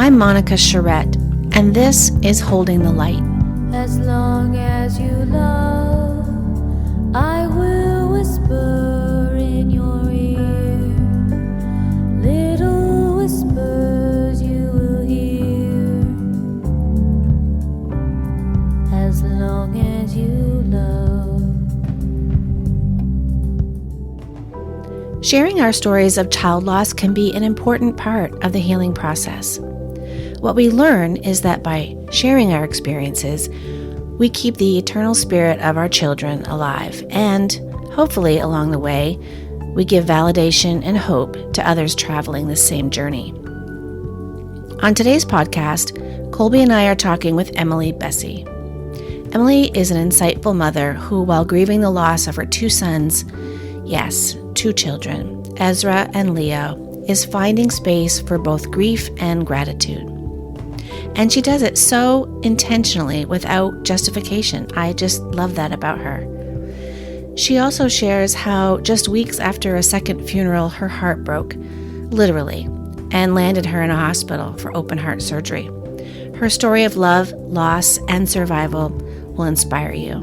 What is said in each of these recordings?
I'm Monica Charette, and this is Holding the Light. As long as you love, I will whisper in your ear, little whispers you will hear. As long as you love. Sharing our stories of child loss can be an important part of the healing process. What we learn is that by sharing our experiences, we keep the eternal spirit of our children alive, and hopefully along the way, we give validation and hope to others traveling the same journey. On today's podcast, Colby and I are talking with Emily Bessey. Emily is an insightful mother who, while grieving the loss of her two sons, yes, two children, Ezra and Leo, is finding space for both grief and gratitude. And she does it so intentionally without justification. I just love that about her. She also shares how just weeks after a second funeral, her heart broke, literally, and landed her in a hospital for open heart surgery. Her story of love, loss, and survival will inspire you.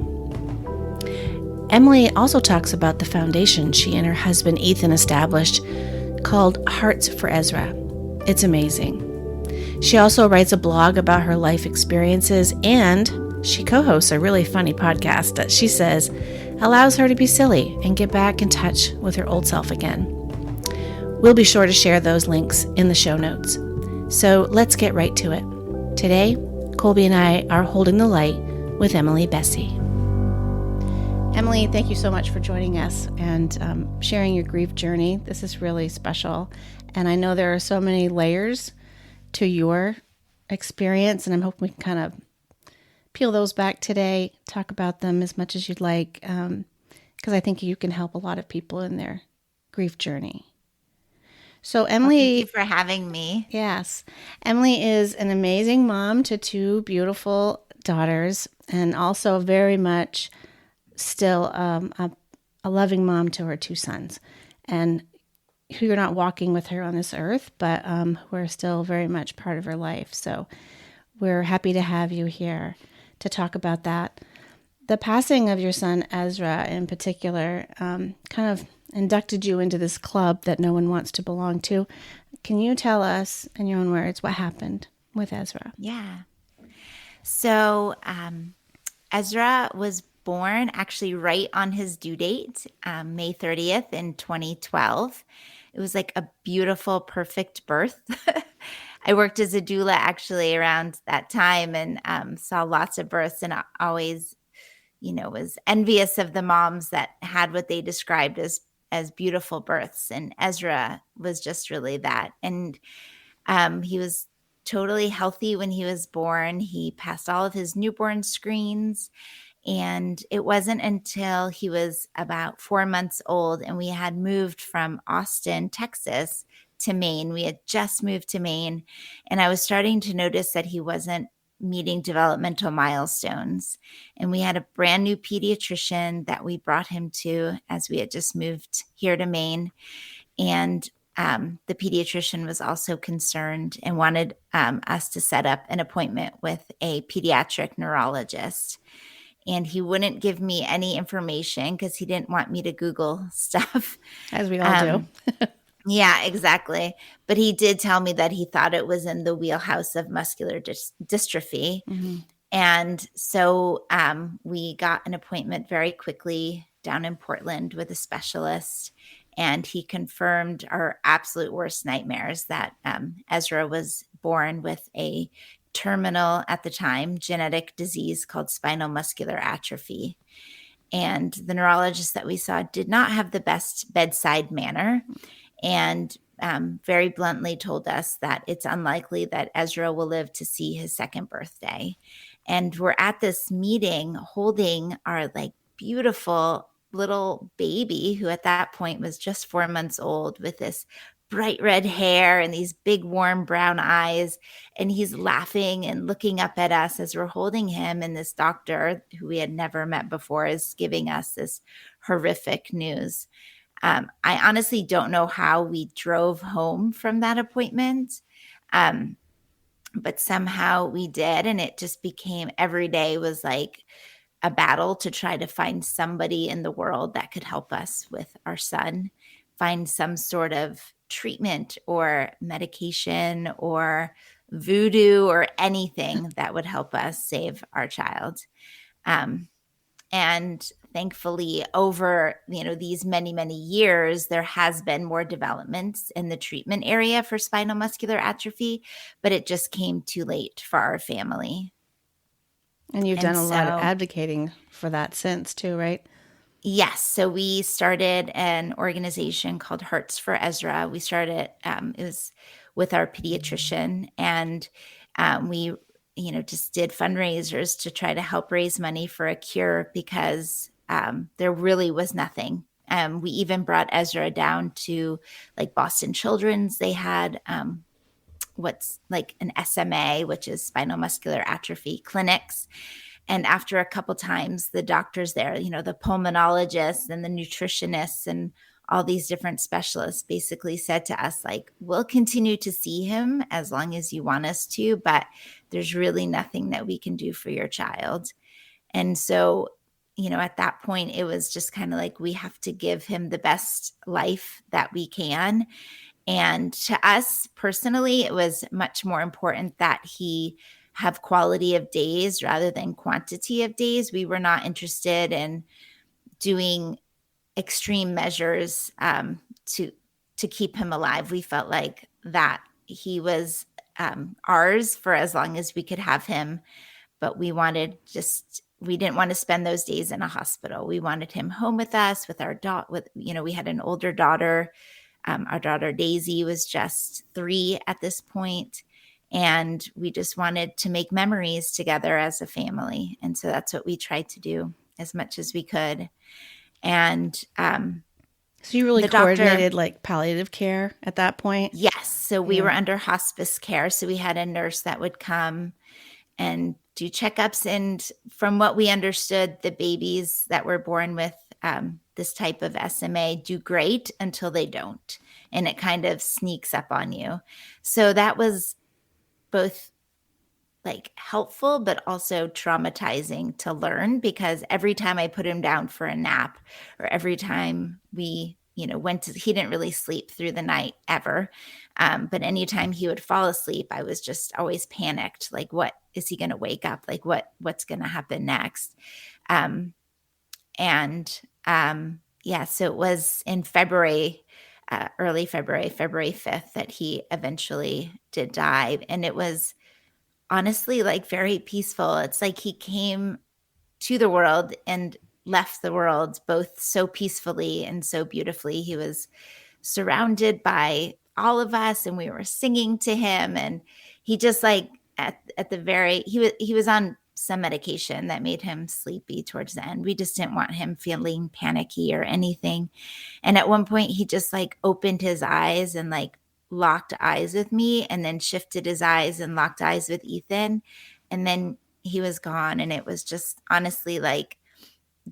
Emily also talks about the foundation she and her husband Ethan established called Hearts for Ezra. It's amazing. She also writes a blog about her life experiences, and she co-hosts a really funny podcast that she says allows her to be silly and get back in touch with her old self again. We'll be sure to share those links in the show notes. So let's get right to it. Today, Colby and I are holding the light with Emily Bessey. Emily, thank you so much for joining us and sharing your grief journey. This is really special, and I know there are so many layers to your experience, and I'm hoping we can kind of peel those back today, talk about them as much as you'd like, because I think you can help a lot of people in their grief journey. So Emily... Well, thank you for having me. Yes. Emily is an amazing mom to two beautiful daughters, and also very much still a loving mom to her two sons, and who you're not walking with her on this earth, but who are still very much part of her life. So we're happy to have you here to talk about that. The passing of your son, Ezra, in particular, kind of inducted you into this club that no one wants to belong to. Can you tell us, in your own words, what happened with Ezra? Yeah. So Ezra was born actually right on his due date, May 30th in 2012. It was like a beautiful, perfect birth. I worked as a doula actually around that time and saw lots of births, and I always, was envious of the moms that had what they described as beautiful births. And Ezra was just really that. And he was totally healthy when he was born. He passed all of his newborn screens. And it wasn't until he was about 4 months old and we had moved from Austin, Texas to Maine. We had just moved to Maine, and I was starting to notice that he wasn't meeting developmental milestones. And we had a brand new pediatrician that we brought him to as we had just moved here to Maine. And the pediatrician was also concerned and wanted us to set up an appointment with a pediatric neurologist. And he wouldn't give me any information because he didn't want me to Google stuff. As we all do. Yeah, exactly. But he did tell me that he thought it was in the wheelhouse of muscular dystrophy. Mm-hmm. And so we got an appointment very quickly down in Portland with a specialist. And he confirmed our absolute worst nightmares that Ezra was born with a terminal, at the time, genetic disease called spinal muscular atrophy. And the neurologist that we saw did not have the best bedside manner, and very bluntly told us that it's unlikely that Ezra will live to see his second birthday. And we're at this meeting holding our beautiful little baby, who at that point was just 4 months old, with this bright red hair and these big warm brown eyes. And he's laughing and looking up at us as we're holding him. And this doctor, who we had never met before, is giving us this horrific news. I honestly don't know how we drove home from that appointment. but somehow we did. And it just became every day was like a battle to try to find somebody in the world that could help us with our son, find some sort of treatment or medication or voodoo or anything that would help us save our child. Um, and thankfully, over these many years, there has been more developments in the treatment area for spinal muscular atrophy, but it just came too late for our family. And you've done And a lot of so advocating for that since too, right? yes. So we started an organization called Hearts for Ezra. We started, it was with our pediatrician, and we, just did fundraisers to try to help raise money for a cure because there really was nothing. We even brought Ezra down to like Boston Children's. They had what's like an SMA, which is spinal muscular atrophy clinics. And after a couple times, the doctors there, the pulmonologists and the nutritionists and all these different specialists basically said to us, like, we'll continue to see him as long as you want us to, but there's really nothing that we can do for your child. And so, at that point, it was just kind of like, we have to give him the best life that we can. And to us personally, it was much more important that he have quality of days rather than quantity of days. We were not interested in doing extreme measures to keep him alive. We felt like that he was ours for as long as we could have him, but we didn't want to spend those days in a hospital. We wanted him home with us, with our daughter. We had an older daughter. Our daughter Daisy was just 3 at this point, and we just wanted to make memories together as a family. And so that's what we tried to do as much as we could. And So you really the doctor, coordinated like palliative care at that point? yes. So we Yeah. were under hospice care. So we had a nurse that would come and do checkups. And from what we understood, the babies that were born with this type of SMA do great until they don't. And it kind of sneaks up on you. So that was both like helpful, but also traumatizing to learn, because every time I put him down for a nap or every time we, he didn't really sleep through the night ever. But anytime he would fall asleep, I was just always panicked. Like, what is he going to wake up? Like what's going to happen next? Yeah, so it was in February, early February, February 5th, that he eventually did die. And it was honestly like very peaceful. It's like he came to the world and left the world both so peacefully and so beautifully. He was surrounded by all of us and we were singing to him, and he just like at the very he was on some medication that made him sleepy towards the end. We just didn't want him feeling panicky or anything. And at one point he just like opened his eyes and like locked eyes with me, and then shifted his eyes and locked eyes with Ethan, and then he was gone. And it was just honestly like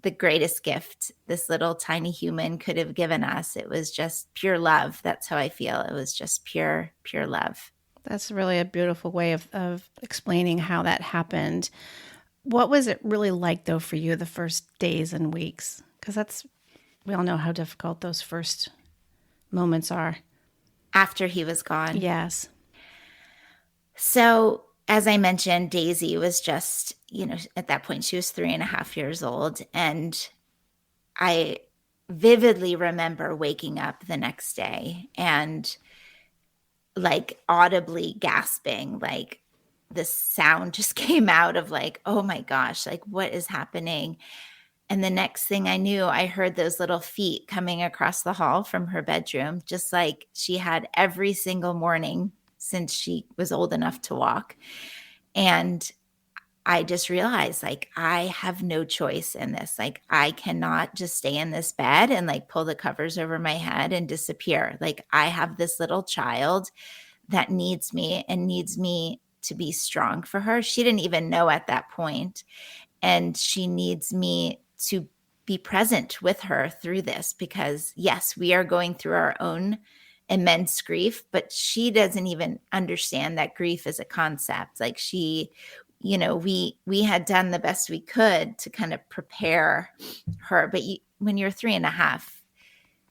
the greatest gift this little tiny human could have given us. It was just pure love. That's how I feel. It was just pure love. That's really a beautiful way of explaining how that happened. What was it really like, though, for you the first days and weeks? Because we all know how difficult those first moments are. After he was gone. Yes. So, as I mentioned, Daisy was just, at that point, she was 3.5 years old. And I vividly remember waking up the next day and like audibly gasping, like the sound just came out of like, oh my gosh, like what is happening? And the next thing I knew, I heard those little feet coming across the hall from her bedroom, just like she had every single morning since she was old enough to walk. And I just realized like I have no choice in this. Like I cannot just stay in this bed and like pull the covers over my head and disappear. Like I have this little child that needs me and needs me to be strong for her. She didn't even know at that point. And she needs me to be present with her through this, because yes, we are going through our own immense grief, but she doesn't even understand that grief is a concept. Like we had done the best we could to kind of prepare her. But when you're 3.5,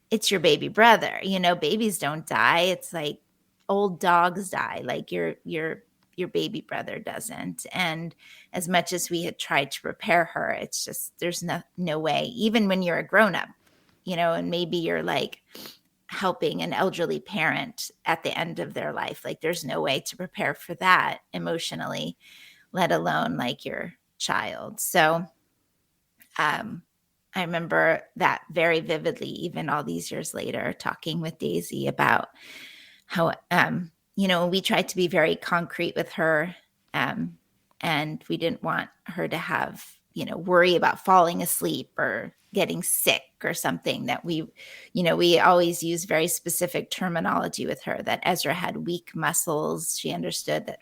it's your baby brother. Babies don't die. It's like old dogs die. Like your baby brother doesn't. And as much as we had tried to prepare her, it's just there's no way. Even when you're a grown up, and maybe you're like helping an elderly parent at the end of their life, like there's no way to prepare for that emotionally, let alone like your child. So I remember that very vividly, even all these years later, talking with Daisy about how, we tried to be very concrete with her, and we didn't want her to have, worry about falling asleep or getting sick or something, that we always use very specific terminology with her, that Ezra had weak muscles. She understood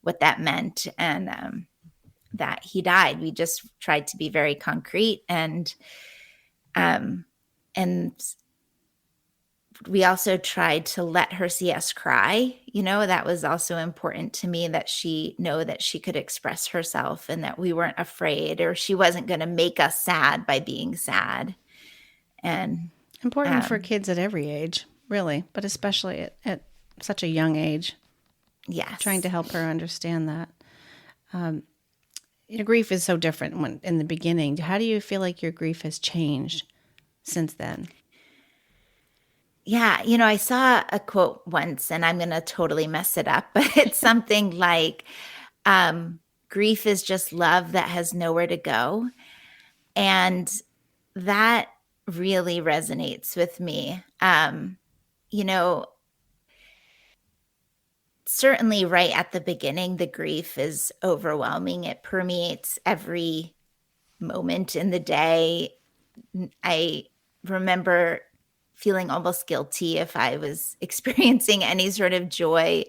what that meant, and that he died. We just tried to be very concrete, and we also tried to let her see us cry. That was also important to me, that she know that she could express herself and that we weren't afraid, or she wasn't going to make us sad by being sad. And Important for kids at every age, really, but especially at such a young age. yes, Trying to help her understand that. Your grief is so different when in the beginning. How do you feel like your grief has changed since then? Yeah, I saw a quote once, and I'm going to totally mess it up, but it's something like, grief is just love that has nowhere to go. And that really resonates with me. Certainly right at the beginning, the grief is overwhelming. It permeates every moment in the day. I remember feeling almost guilty if I was experiencing any sort of joy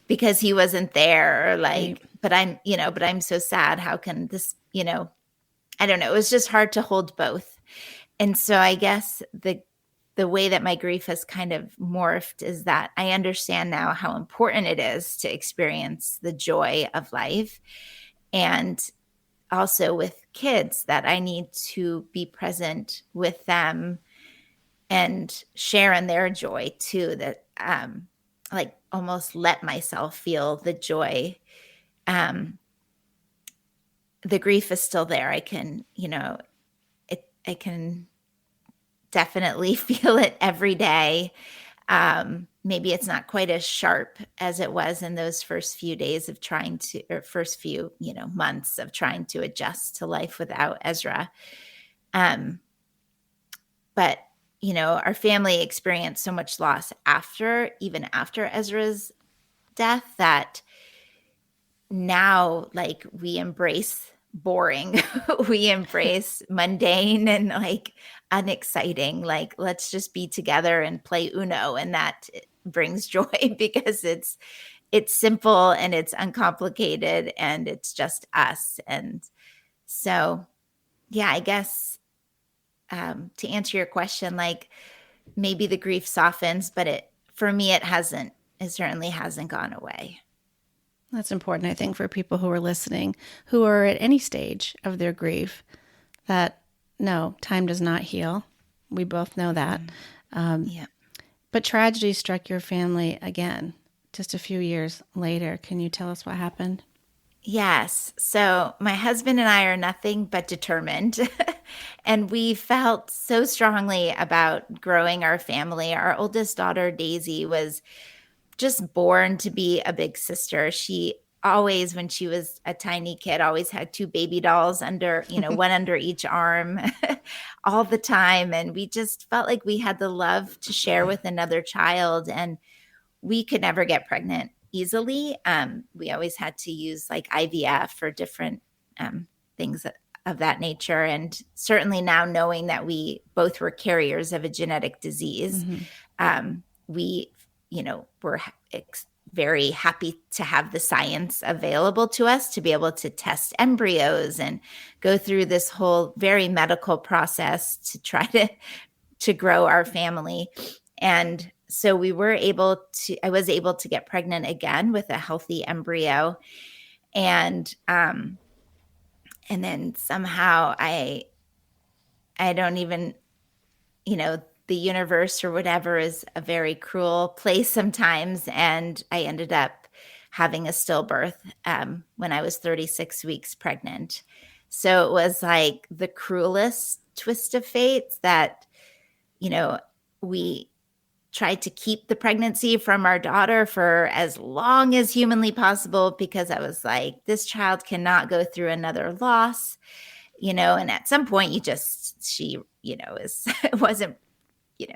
because he wasn't there, or like, Right. but I'm so sad. How can this, I don't know. It was just hard to hold both. And so I guess the way that my grief has kind of morphed is that I understand now how important it is to experience the joy of life. And also with kids, that I need to be present with them and share in their joy too, that like almost let myself feel the joy. The grief is still there. I can, I can definitely feel it every day. Maybe it's not quite as sharp as it was in those first few days of trying to, or first few, months of trying to adjust to life without Ezra. But, our family experienced so much loss even after Ezra's death, that now, like, we embrace boring. We embrace mundane and like unexciting. Like, let's just be together and play Uno. And that brings joy because it's simple and it's uncomplicated and it's just us. And so, yeah, I guess to answer your question, like maybe the grief softens, but for me, it hasn't. It certainly hasn't gone away. That's important, I think, for people who are listening, who are at any stage of their grief, that no, time does not heal. We both know that. Yeah. But tragedy struck your family again just a few years later. Can you tell us what happened? Yes. So my husband and I are nothing but determined. And we felt so strongly about growing our family. Our oldest daughter, Daisy, was just born to be a big sister. She always, when she was a tiny kid, always had two baby dolls under, one under each arm all the time. And we just felt like we had the love to share with another child. And we could never get pregnant easily. We always had to use like IVF for different things of that nature. And certainly now, knowing that we both were carriers of a genetic disease, we, were very happy to have the science available to us to be able to test embryos and go through this whole very medical process to try to grow our family. And so I was able to get pregnant again with a healthy embryo. And then somehow I don't even, the universe or whatever is a very cruel place sometimes. And I ended up having a stillbirth when I was 36 weeks pregnant. So it was like the cruelest twist of fate that, we tried to keep the pregnancy from our daughter for as long as humanly possible, because I was like, this child cannot go through another loss, and at some point she, is, wasn't,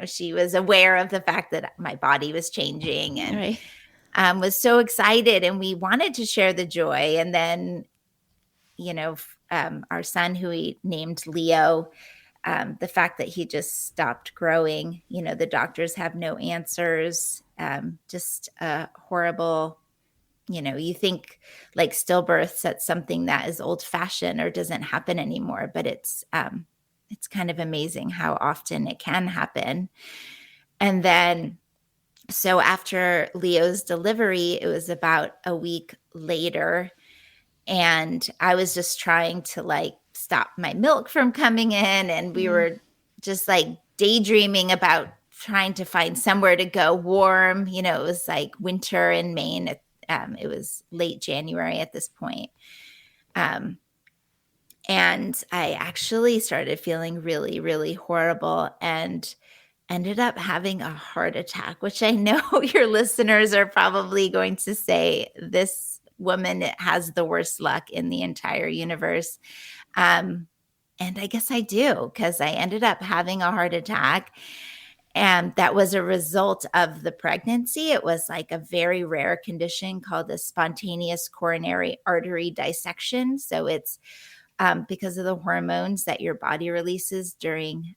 she was aware of the fact that my body was changing, and Right. was so excited, and we wanted to share the joy. And then, our son, who we named Leo, the fact that he just stopped growing, the doctors have no answers, just a horrible, you think like stillbirths, that's something that is old fashioned or doesn't happen anymore, but it's kind of amazing how often it can happen. And then, so after Leo's delivery, it was about a week later, and I was just trying to like stop my milk from coming in, and we were just like daydreaming about trying to find somewhere to go warm. It was like winter in Maine. It was late January at this point. And I actually started feeling really, really horrible, and ended up having a heart attack, which I know your listeners are probably going to say, this woman has the worst luck in the entire universe. And I guess I do, because I ended up having a heart attack. And that was a result of the pregnancy. It was like a very rare condition called a spontaneous coronary artery dissection. So it's because of the hormones that your body releases during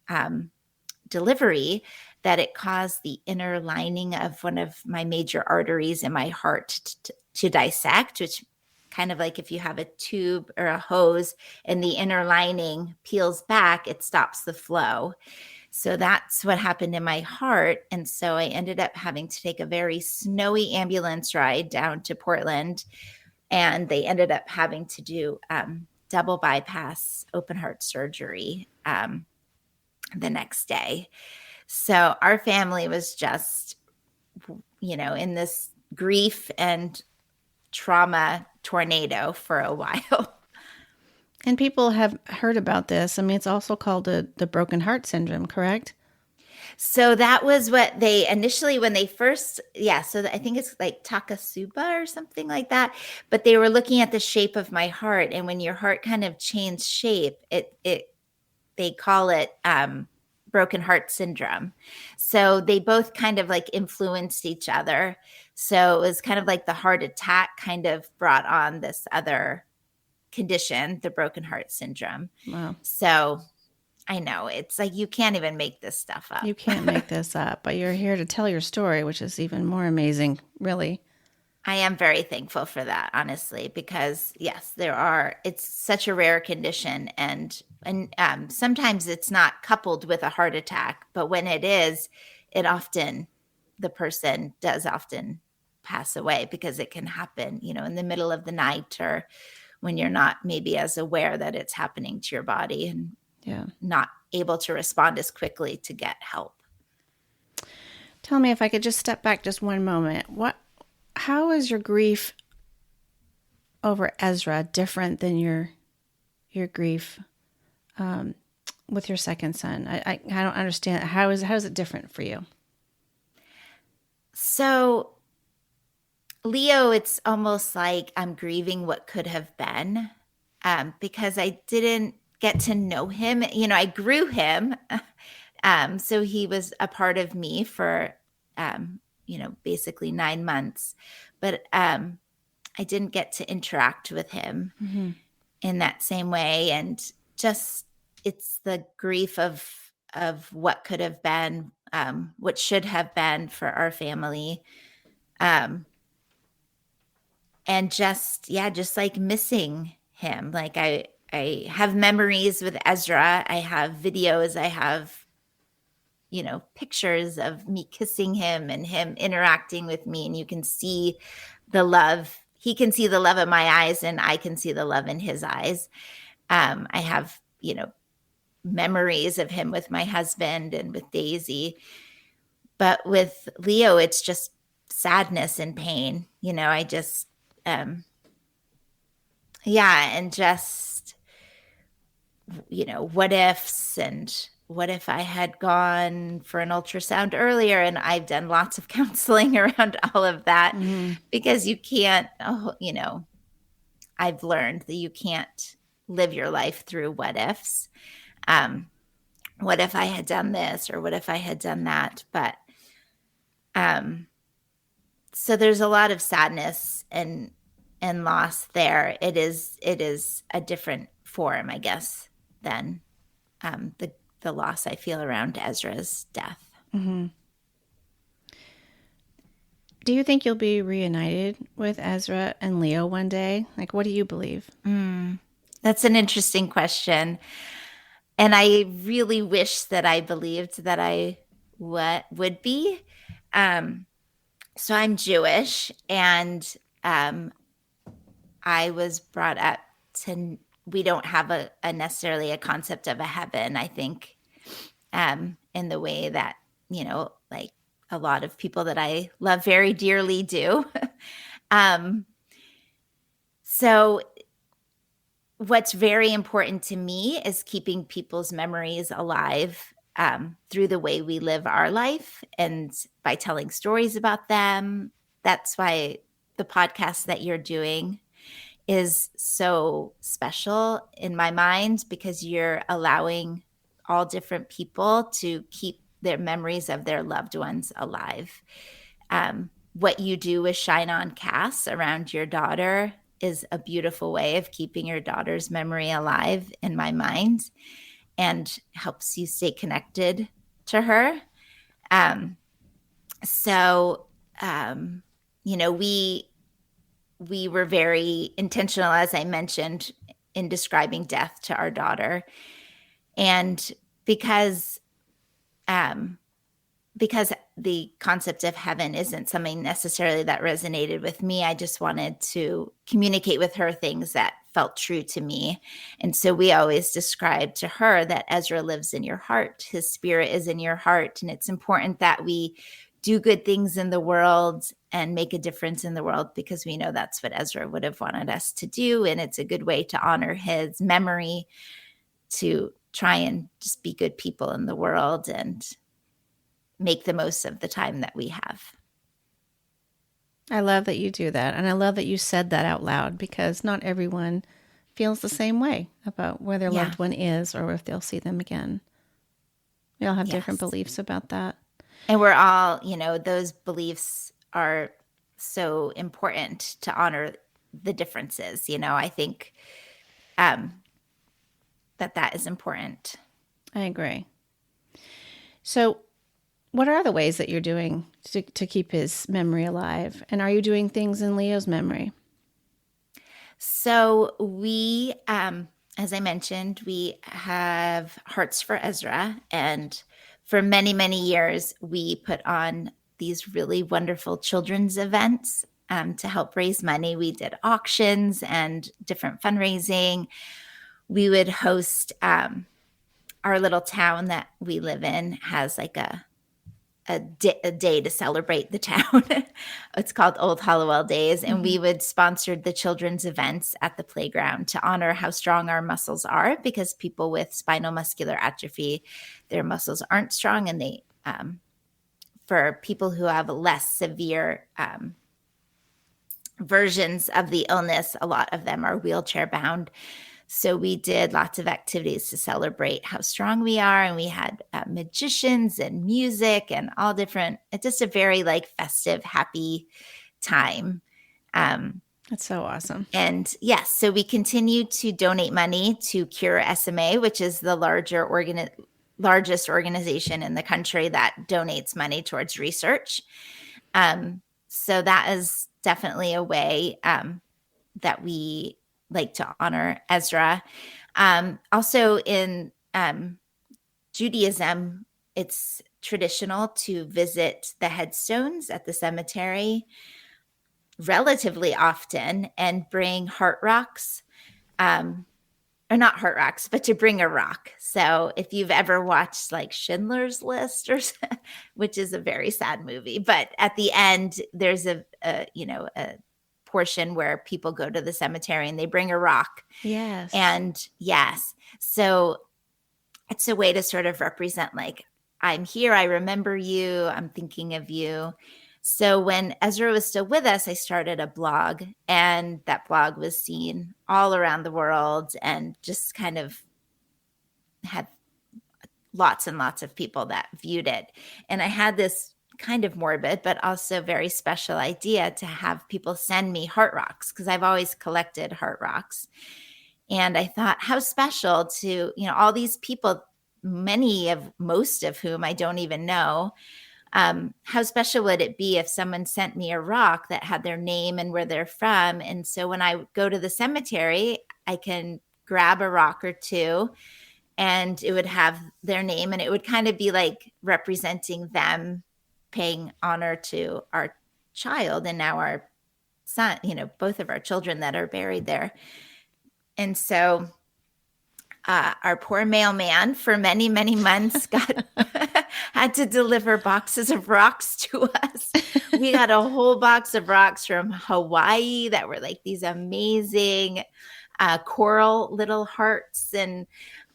delivery, that it caused the inner lining of one of my major arteries in my heart to dissect, which kind of like if you have a tube or a hose and the inner lining peels back, it stops the flow. So that's what happened in my heart. And so I ended up having to take a very snowy ambulance ride down to Portland, and they ended up having to do double bypass open heart surgery the next day. So our family was just, in this grief and trauma tornado for a while. And people have heard about this. I mean, it's also called the broken heart syndrome, correct? So that was what they initially, when they first, so I think it's like Takasuba or something like that. But they were looking at the shape of my heart, and when your heart kind of changed shape, they call it broken heart syndrome. So they both kind of like influenced each other. So it was kind of like the heart attack kind of brought on this other condition, the broken heart syndrome. Wow. So I know, it's like you can't even make this stuff up. You can't make this up, but you're here to tell your story, which is even more amazing, really. I am very thankful for that, honestly, because yes, it's such a rare condition, and sometimes it's not coupled with a heart attack, but when it is, the person does often pass away, because it can happen, in the middle of the night, or when you're not maybe as aware that it's happening to your body, and not able to respond as quickly to get help. Tell me, if I could just step back just one moment. How is your grief over Ezra different than your grief with your second son? I don't understand. How is it different for you? So Leo, it's almost like I'm grieving what could have been, because I didn't get to know him. I grew him. So he was a part of me for, basically 9 months. But I didn't get to interact with him in that same way. And just, it's the grief of what could have been, what should have been for our family. And just like missing him. Like I have memories with Ezra. I have videos. I have pictures of me kissing him and him interacting with me, and you can see the love. He can see the love in my eyes, and I can see the love in his eyes. I have, memories of him with my husband and with Daisy. But with Leo, it's just sadness and pain. I just, yeah, and just, what ifs, and what if I had gone for an ultrasound earlier? And I've done lots of counseling around all of that because you can't, I've learned that you can't live your life through what ifs. What if I had done this, or what if I had done that? But so there's a lot of sadness and loss there. It is a different form, I guess, than the loss I feel around Ezra's death. Do you think you'll be reunited with Ezra and Leo one day? Like, what do you believe? That's an interesting question. And I really wish that I believed that I would be. So I'm Jewish, and I was brought up to, we don't have a necessarily a concept of a heaven, I think, in the way that, like a lot of people that I love very dearly do. So what's very important to me is keeping people's memories alive through the way we live our life and by telling stories about them. That's why the podcast that you're doing is so special in my mind, because you're allowing all different people to keep their memories of their loved ones alive. What you do with Shine On Cass around your daughter is a beautiful way of keeping your daughter's memory alive in my mind, and helps you stay connected to her. We were very intentional, as I mentioned, in describing death to our daughter. And because the concept of heaven isn't something necessarily that resonated with me, I just wanted to communicate with her things that felt true to me. And so we always describe to her that Ezra lives in your heart. His spirit is in your heart. And it's important that we do good things in the world and make a difference in the world, because we know that's what Ezra would have wanted us to do. And it's a good way to honor his memory, to try and just be good people in the world and make the most of the time that we have. I love that you do that. And I love that you said that out loud, because not everyone feels the same way about where their loved one is or if they'll see them again. We all have different beliefs about that. And we're all, those beliefs are so important to honor the differences. I think that is important. I agree. So what are other ways that you're doing to keep his memory alive? And are you doing things in Leo's memory? So we, as I mentioned, we have Hearts for Ezra. And for many, many years, we put on these really wonderful children's events to help raise money. We did auctions and different fundraising. We would host, our little town that we live in has like a day to celebrate the town. It's called Old Hollowell Days. And we would sponsor the children's events at the playground to honor how strong our muscles are, because people with spinal muscular atrophy, their muscles aren't strong. And they, for people who have less severe versions of the illness, a lot of them are wheelchair bound. So we did lots of activities to celebrate how strong we are. And we had magicians and music and all different, it's just a very festive, happy time. That's so awesome. And yes, so we continue to donate money to Cure SMA, which is the largest organization in the country that donates money towards research. So that is definitely a way that we like to honor Ezra. Also in Judaism, it's traditional to visit the headstones at the cemetery relatively often and bring heart rocks, or not heart rocks, but to bring a rock. So if you've ever watched like Schindler's List or which is a very sad movie, but at the end there's a portion where people go to the cemetery and they bring a rock. Yes. And yes, so it's a way to sort of represent like, I'm here, I remember you, I'm thinking of you. So when Ezra was still with us, I started a blog, and that blog was seen all around the world and just kind of had lots and lots of people that viewed it. And I had this kind of morbid, but also very special idea to have people send me heart rocks, because I've always collected heart rocks. And I thought, how special to, all these people, most of whom I don't even know. How special would it be if someone sent me a rock that had their name and where they're from? And so when I go to the cemetery, I can grab a rock or two and it would have their name, and it would kind of be like representing them paying honor to our child and now our son, both of our children that are buried there. And so our poor mailman for many, many months had to deliver boxes of rocks to us. We got a whole box of rocks from Hawaii that were like these amazing coral little hearts, and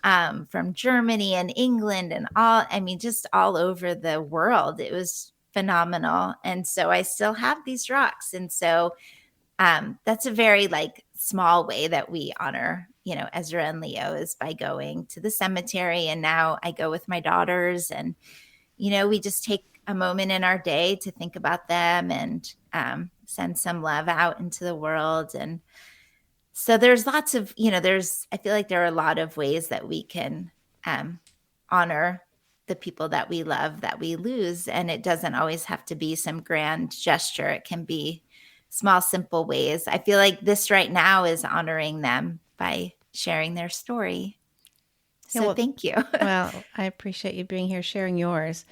from Germany and England and just all over the world. It was phenomenal. And so I still have these rocks. And so that's a very like small way that we honor, Ezra and Leo, is by going to the cemetery. And now I go with my daughters, and, we just take a moment in our day to think about them and send some love out into the world. And so there's lots of, I feel like there are a lot of ways that we can honor the people that we love, that we lose. And it doesn't always have to be some grand gesture. It can be small, simple ways. I feel like this right now is honoring them by sharing their story. So Yeah, well, thank you. Well, I appreciate you being here, sharing yours.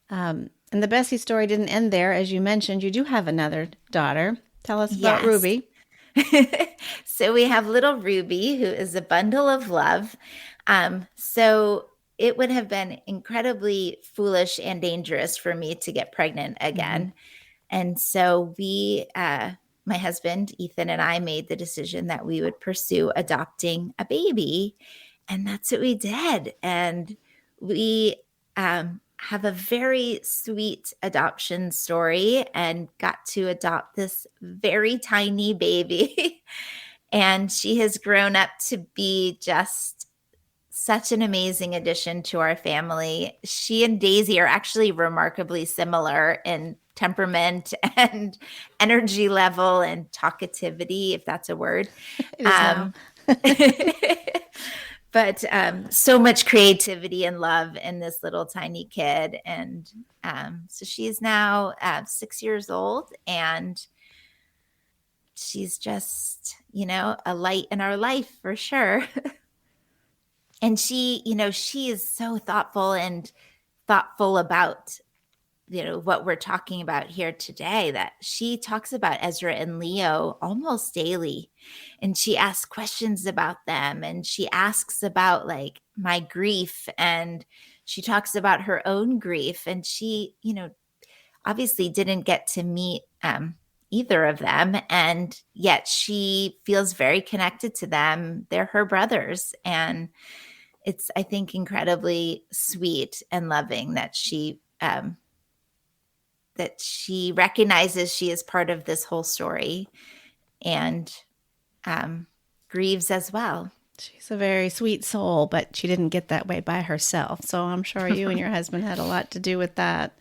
And the Bessey story didn't end there. As you mentioned, you do have another daughter. Tell us about Yes. Ruby. So we have little Ruby, who is a bundle of love. So it would have been incredibly foolish and dangerous for me to get pregnant again. Mm-hmm. And so my husband, Ethan, and I made the decision that we would pursue adopting a baby. And that's what we did. And we have a very sweet adoption story and got to adopt this very tiny baby. And she has grown up to be just such an amazing addition to our family. She and Daisy are actually remarkably similar in temperament and energy level and talkativity, if that's a word. It is now. But so much creativity and love in this little tiny kid. And so she's now 6 years old, and she's just, a light in our life for sure. And she is so thoughtful about, what we're talking about here today, that she talks about Ezra and Leo almost daily. And she asks questions about them, and she asks about like my grief, and she talks about her own grief. And she, obviously didn't get to meet either of them. And yet she feels very connected to them. They're her brothers. And it's, I think, incredibly sweet and loving that she recognizes she is part of this whole story, and grieves as well. She's a very sweet soul, but she didn't get that way by herself. So I'm sure you and your husband had a lot to do with that.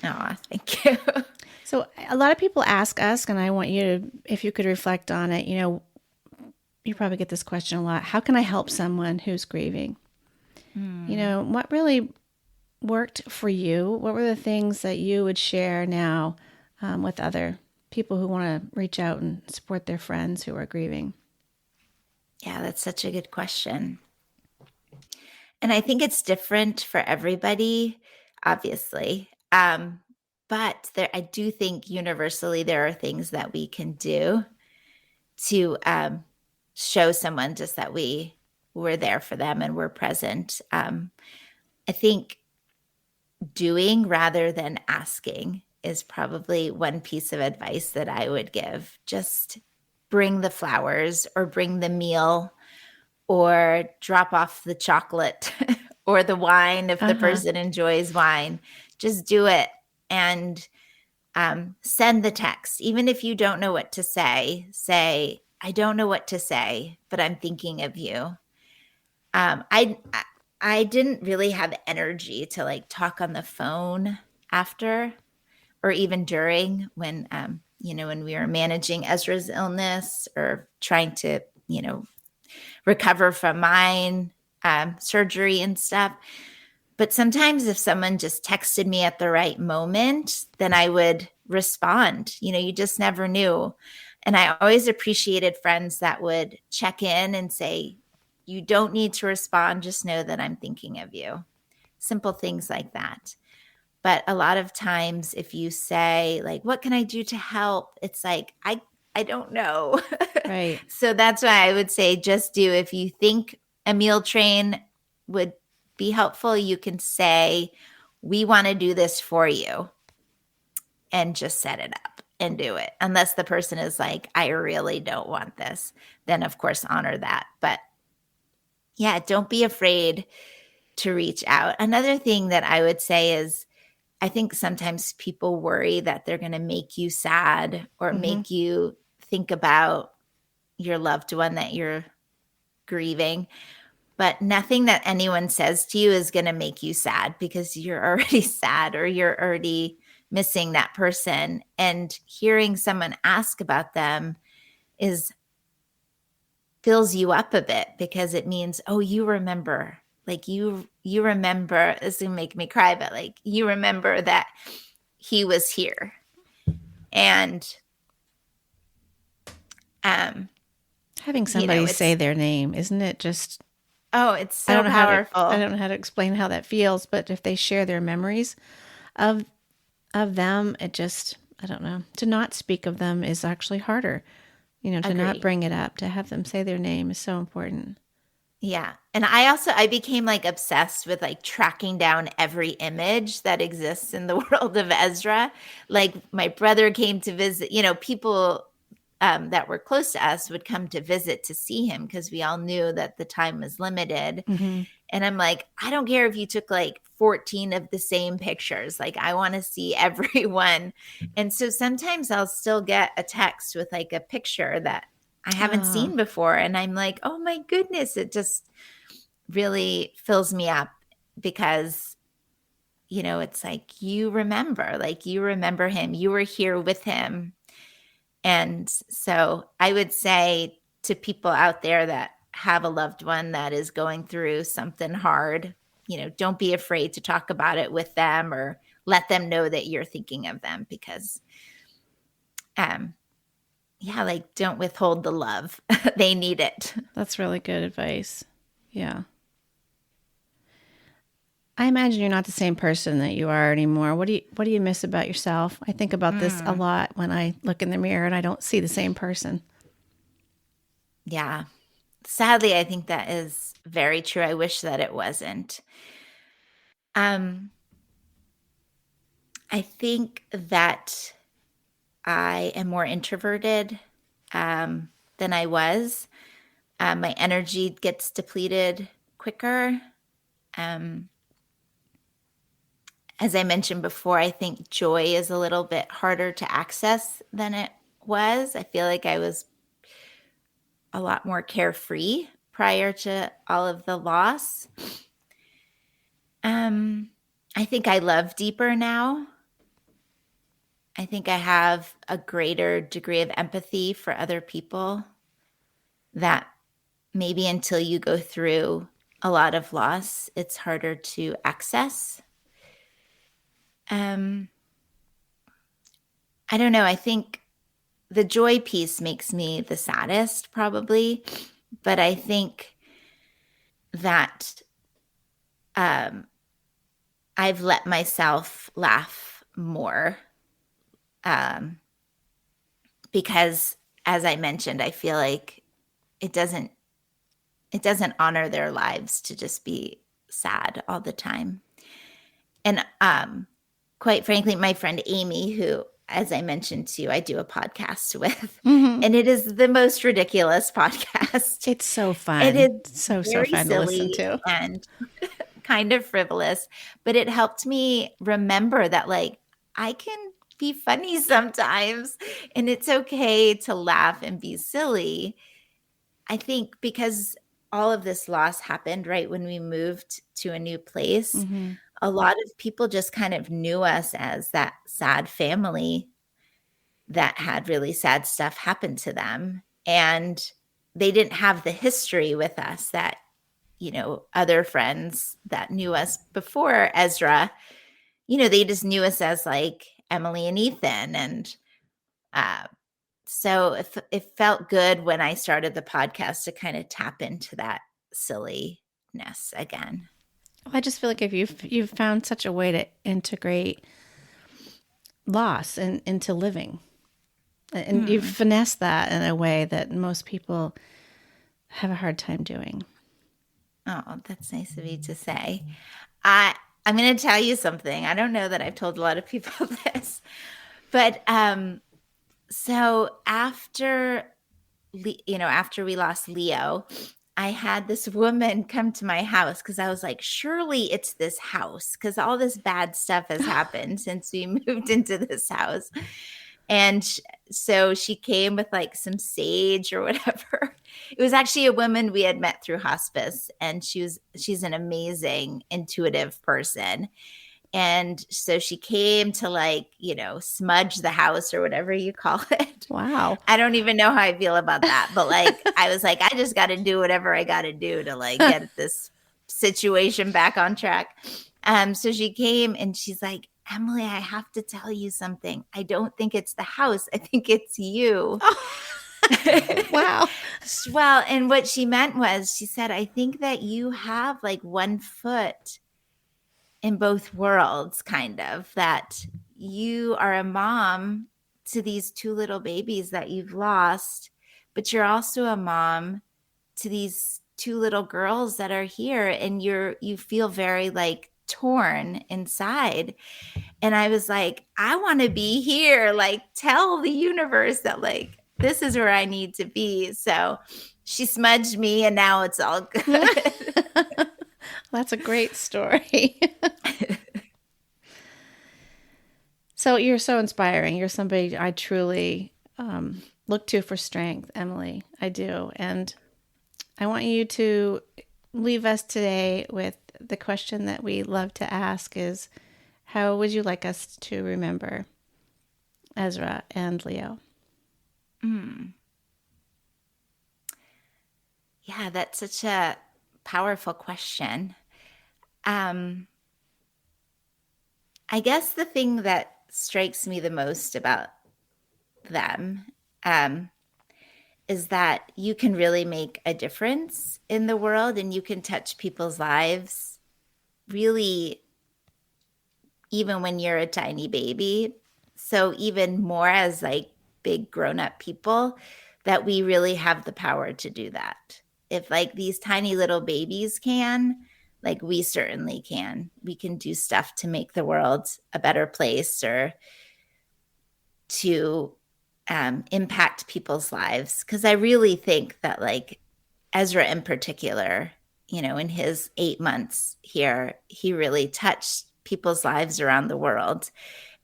Oh, thank you. So a lot of people ask us, and I want you to, if you could reflect on it, you probably get this question a lot. How can I help someone who's grieving? What really worked for you? What were the things that you would share now with other people who want to reach out and support their friends who are grieving? Yeah, that's such a good question. And I think it's different for everybody, obviously. But I do think universally there are things that we can do to show someone just that we're there for them and we're present. I think doing rather than asking is probably one piece of advice that I would give. Just bring the flowers or bring the meal or drop off the chocolate or the wine if the Uh-huh. person enjoys wine. Just do it and send the text. Even if you don't know what to say, I don't know what to say, but I'm thinking of you. I didn't really have energy to like talk on the phone after or even during when we were managing Ezra's illness or trying to, recover from mine, surgery and stuff. But sometimes if someone just texted me at the right moment, then I would respond. You just never knew. And I always appreciated friends that would check in and say, you don't need to respond. Just know that I'm thinking of you. Simple things like that. But a lot of times if you say like, what can I do to help? It's like, I don't know. Right. So that's why I would say just do. If you think a meal train would be helpful, you can say, we want to do this for you and just set it up and do it. Unless the person is like, I really don't want this, then of course honor that. But yeah, don't be afraid to reach out. Another thing that I would say is I think sometimes people worry that they're going to make you sad or Mm-hmm. make you think about your loved one that you're grieving. But nothing that anyone says to you is going to make you sad because you're already sad or you're already missing that person. And hearing someone ask about them is fills you up a bit because it means, oh, you remember. Like you remember, this is gonna make me cry, but like you remember that he was here. And Having somebody say it's their name, isn't it just it's I so don't know how to powerful. I don't know how to explain how that feels, but if they share their memories of them, it just I don't know. To not speak of them is actually harder. To not Agree. bring it up, to have them say their name is so important. Yeah. And I became like obsessed with like tracking down every image that exists in the world of Ezra. Like my brother came to visit, people that were close to us would come to visit to see him because we all knew that the time was limited. Mm-hmm. And I'm like, I don't care if you took like 14 of the same pictures. Like, I want to see everyone. And so sometimes I'll still get a text with like a picture that I haven't Oh, seen before. And I'm like, oh my goodness, it just really fills me up because, it's like you remember him, you were here with him. And so I would say to people out there that have a loved one that is going through something hard, don't be afraid to talk about it with them or let them know that you're thinking of them because, like don't withhold the love. They need it. that's really good advice. Yeah. I imagine you're not the same person that you are anymore. What do you miss about yourself? I think about this a lot when I look in the mirror and I don't see the same person. Yeah. Sadly, I think that is very true. I wish that it wasn't. Um, I think that I am more introverted than I was. My energy gets depleted quicker. Um, as I mentioned before, I think joy is a little bit harder to access than it was. I feel like I was a lot more carefree prior to all of the loss. I think I love deeper now. I think I have a greater degree of empathy for other people that maybe until you go through a lot of loss, it's harder to access. I don't know. I think the joy piece makes me the saddest, probably. But I think that I've let myself laugh more, um, because, as I mentioned, I feel like it doesn't it doesn't honor their lives to just be sad all the time. And quite frankly, my friend Amy, who, as I mentioned to you, I do a podcast with, Hmm. and it is the most ridiculous podcast. It's so It is fun. So very fun to listen silly to. and kind of frivolous, but it helped me remember that, like, I can be funny sometimes and it's okay to laugh and be silly. I think because all of this loss happened right when we moved to a new place, Hmm. a lot of people just kind of knew us as that sad family that had really sad stuff happen to them. And they didn't have the history with us that, other friends that knew us before Ezra, they just knew us as like Emily and Ethan. And uh, so it felt good when I started the podcast to kind of tap into that silliness again. I just feel like if you've found such a way to integrate loss into living, and you've finessed that in a way that most people have a hard time doing. Oh, that's nice of you to say. I I'm going to tell you something. I don't know that I've told a lot of people this, but so after we lost Leo, I had this woman come to my house because I was like, surely it's this house because all this bad stuff has happened since we moved into this house. And so she came with like some sage or whatever. It was actually a woman we had met through hospice, and she's an amazing intuitive person. And so she came to, like, smudge the house or whatever you call it. Wow. I don't even know how I feel about that, but like I was like, I just got to do whatever I got to do to like get this situation back on track. So she came and she's like, Emily, I have to tell you something. I don't think it's the house. I think it's you. Wow. Well, and what she meant was, she said, I think that you have like one foot in both worlds, kind of, that you are a mom to these two little babies that you've lost, but you're also a mom to these two little girls that are here, and you feel very like torn inside. And I was like, I want to be here. Like, tell the universe that, like, this is where I need to be. So she smudged me, and now it's all good. That's a great story. So you're so inspiring. You're somebody I truly look to for strength, Emily. I do. And I want you to leave us today with the question that we love to ask is, how would you like us to remember Ezra and Leo? Yeah, that's such a powerful question. I guess the thing that strikes me the most about them, is that you can really make a difference in the world, and you can touch people's lives really, even when you're a tiny baby. So even more as like big grown-up people, that we really have the power to do that. If like these tiny little babies can, like, we certainly can. We can do stuff to make the world a better place, or to impact people's lives. Because I really think that, like, Ezra in particular, in his 8 months here, he really touched people's lives around the world.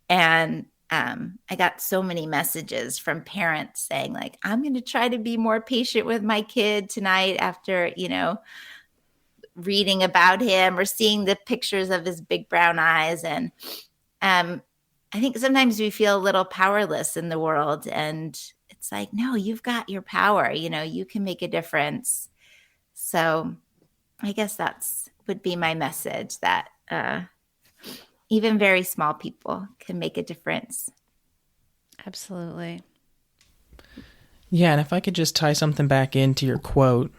And I got so many messages from parents saying, like, I'm going to try to be more patient with my kid tonight after, reading about him or seeing the pictures of his big brown eyes. And I think sometimes we feel a little powerless in the world, and it's like, no, you've got your power, you can make a difference. So I guess that's would be my message, that even very small people can make a difference. Absolutely. Yeah, and if I could just tie something back into your quote,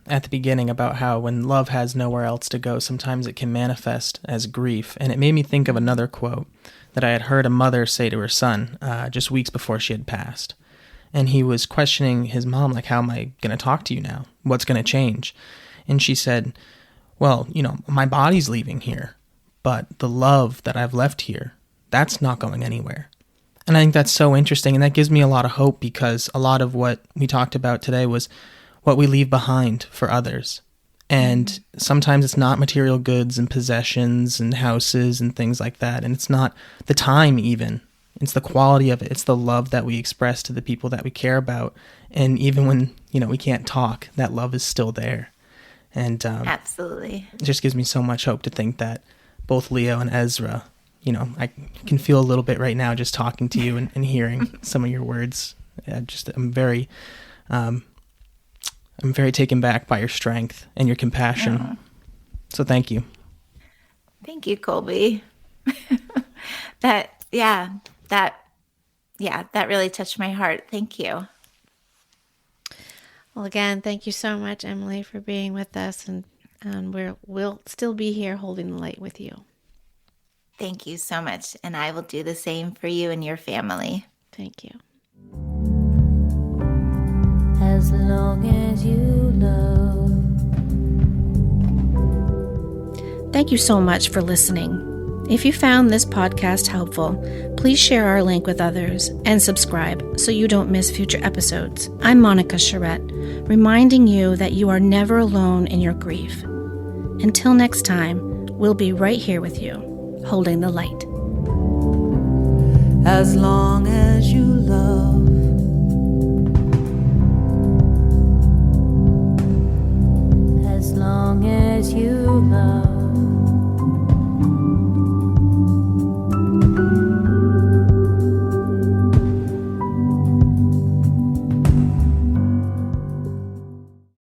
at the beginning about how when love has nowhere else to go, sometimes it can manifest as grief. And it made me think of another quote that I had heard a mother say to her son just weeks before she had passed. And he was questioning his mom, like, how am I going to talk to you now? What's going to change? And she said, well, my body's leaving here, but the love that I've left here, that's not going anywhere. And I think that's so interesting, and that gives me a lot of hope, because a lot of what we talked about today was what we leave behind for others. And sometimes it's not material goods and possessions and houses and things like that, and it's not the time even. It's the quality of it. It's the love that we express to the people that we care about. And even when, we can't talk, that love is still there. And Absolutely. it just gives me so much hope to think that both Leo and Ezra, I can feel a little bit right now just talking to you and hearing some of your words. I'm very taken back by your strength and your compassion. Oh. So thank you. Thank you, Colby. That really touched my heart. Thank you. Well, again, thank you so much, Emily, for being with us, and we'll still be here holding the light with you. Thank you so much, and I will do the same for you and your family. Thank you. As long as you love. Thank you so much for listening. If you found this podcast helpful, please share our link with others and subscribe so you don't miss future episodes. I'm Monica Charette, reminding you that you are never alone in your grief. Until next time, we'll be right here with you, holding the light. As long as you love. As long as you love.